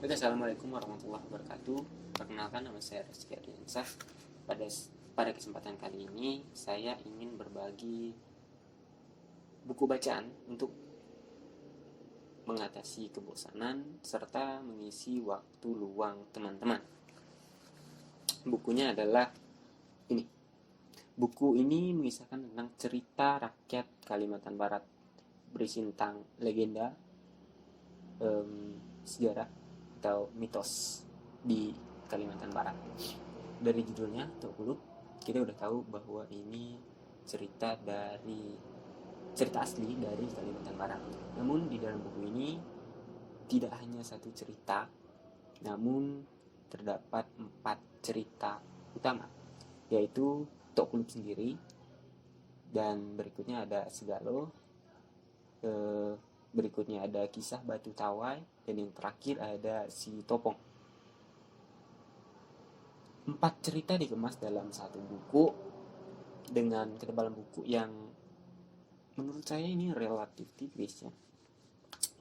Oke, assalamualaikum warahmatullahi wabarakatuh. Perkenalkan, nama saya Rizky Ardiansah. Pada kesempatan kali ini saya ingin berbagi buku bacaan untuk mengatasi kebosanan serta mengisi waktu luang teman-teman. Bukunya adalah ini. Buku ini mengisahkan tentang cerita rakyat Kalimantan Barat, berisi tentang legenda, sejarah atau mitos di Kalimantan Barat. Dari judulnya Tok Kulub, kita udah tahu bahwa ini cerita asli dari Kalimantan Barat. Namun di dalam buku ini tidak hanya satu cerita, namun terdapat 4 cerita utama, yaitu Tok Kulub sendiri, dan berikutnya ada Segalo, berikutnya ada kisah Batu Tawai, dan yang terakhir ada si Topong. 4 cerita dikemas dalam satu buku dengan ketebalan buku yang menurut saya ini relatif tipis ya.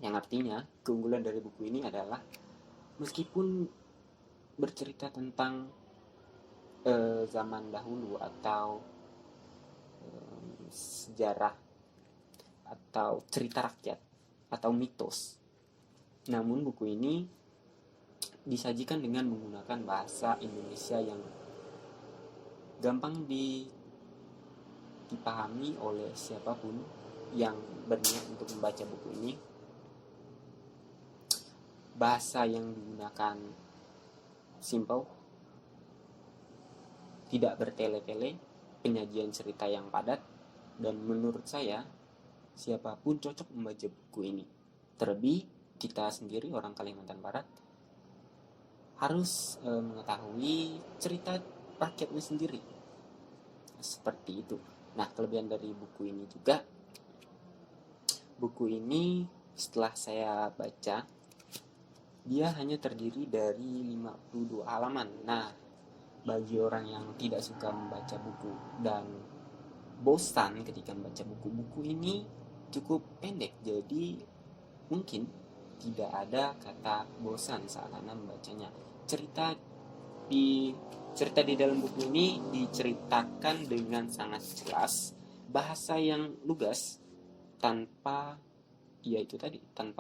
Yang artinya keunggulan dari buku ini adalah meskipun bercerita tentang zaman dahulu atau sejarah atau cerita rakyat atau mitos, namun buku ini disajikan dengan menggunakan bahasa Indonesia yang gampang dipahami oleh siapapun yang berniat untuk membaca buku ini. Bahasa yang digunakan simple, tidak bertele-tele, penyajian cerita yang padat, dan menurut saya siapapun cocok membaca buku ini. Terlebih kita sendiri orang Kalimantan Barat harus mengetahui cerita rakyatnya sendiri. Seperti itu. Nah, kelebihan dari buku ini juga, buku ini setelah saya baca, dia hanya terdiri dari 52 halaman. Nah, bagi orang yang tidak suka membaca buku dan bosan ketika membaca buku ini cukup pendek, jadi mungkin tidak ada kata bosan saat Anda membacanya. Cerita di dalam buku ini diceritakan dengan sangat jelas, bahasa yang lugas, tanpa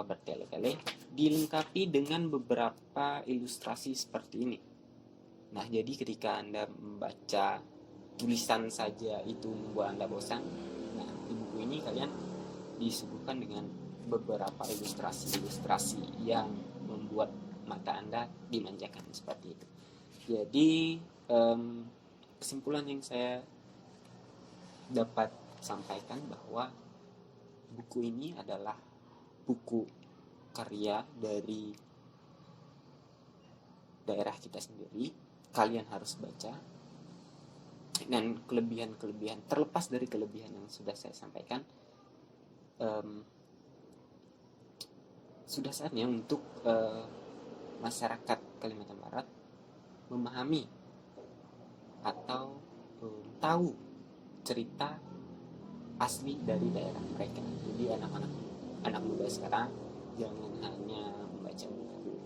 bertele-tele, dilengkapi dengan beberapa ilustrasi seperti ini. Nah, jadi ketika Anda membaca tulisan saja itu membuat Anda bosan, nah di buku ini kalian disuguhkan dengan beberapa ilustrasi yang membuat mata Anda dimanjakan seperti itu. Jadi kesimpulan yang saya dapat sampaikan bahwa buku ini adalah buku karya dari daerah kita sendiri. Kalian harus baca. Dan kelebihan terlepas dari kelebihan yang sudah saya sampaikan, sudah saatnya untuk masyarakat Kalimantan Barat memahami atau tahu cerita asli dari daerah mereka. Jadi anak muda sekarang jangan hanya membaca buku,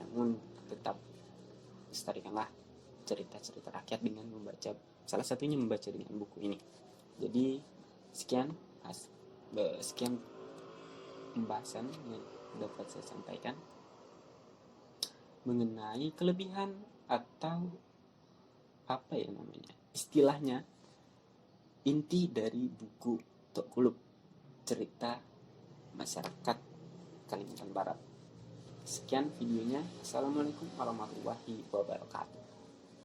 namun tetap lestarikanlah cerita-cerita rakyat dengan membaca, salah satunya membaca dengan buku ini. Jadi sekian pembahasan yang dapat saya sampaikan mengenai kelebihan atau istilahnya inti dari buku Tok Kulub, cerita masyarakat Kalimantan Barat. Sekian videonya. Assalamualaikum warahmatullahi wabarakatuh.